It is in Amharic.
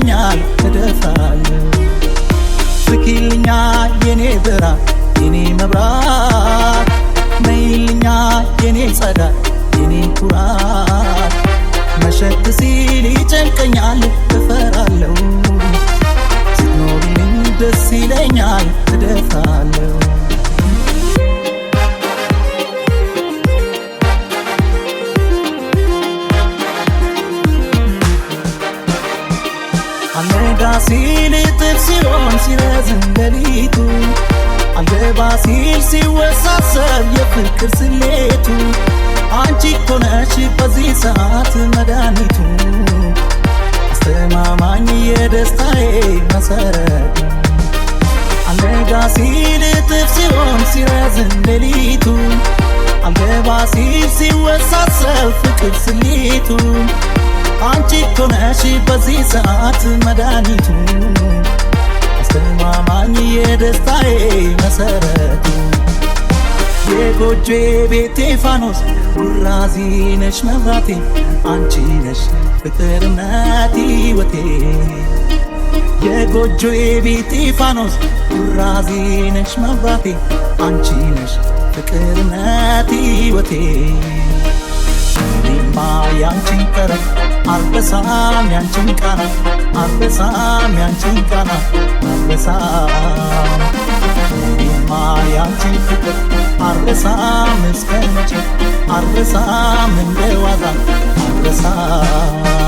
ይለኛል እደፋለሁ ፍኪልኛ የኔ ብርሃን የኔ መብራት ነይልኛ የኔ ጸዳል የኔ ኩራት መሸት ሲል ይጨንቀኛል እፈራለሁ ስትኖሪልኝ ደስ ይለኛል እደፋለሁ አልነጋ ሲል እጥፍ ሲሆን ሲረዝም ሌሊቱ አልገባ ሲል ሲወሳሰብ የፍቅር ስሌቱ አንቺ እኮ ነሽ በዚህ ሰዓት መድኃኒቱ አስተማማኝ የደስታዬ መሰረት አልነጋ ሲል እጥፍ ሲሆን ሲረዝም ሌሊቱ አልገባ ሲል ሲወሳሰብ ፍቅር ስሌቱ አንቺ እኮ ነሽ በዚህ ሰዓት መድኃኒቱ አስተማማኝ የደስታዬ መሰረቱ የጎጆ ቤቴ ፋኖስ ኩራዚ ነሽ መብራቴ አንቺ ነሽ ፍቅርነት ሕይወቴ የጎጆ ቤቴ ፋኖስ ኩራዚ ነሽ መብራቴ አንቺ ነሽ ፍቅርነት ሕይወቴ እኔማ ያንቺን ጠረን አልበሳም ያንቺን ቃና አልበሳም ያንቺን ቃና አልበሳም እኔማ ያንቺን ፍቅር አልበሳም እስከ መቼ አልበሳም እንደ ዋዛ አልበሳም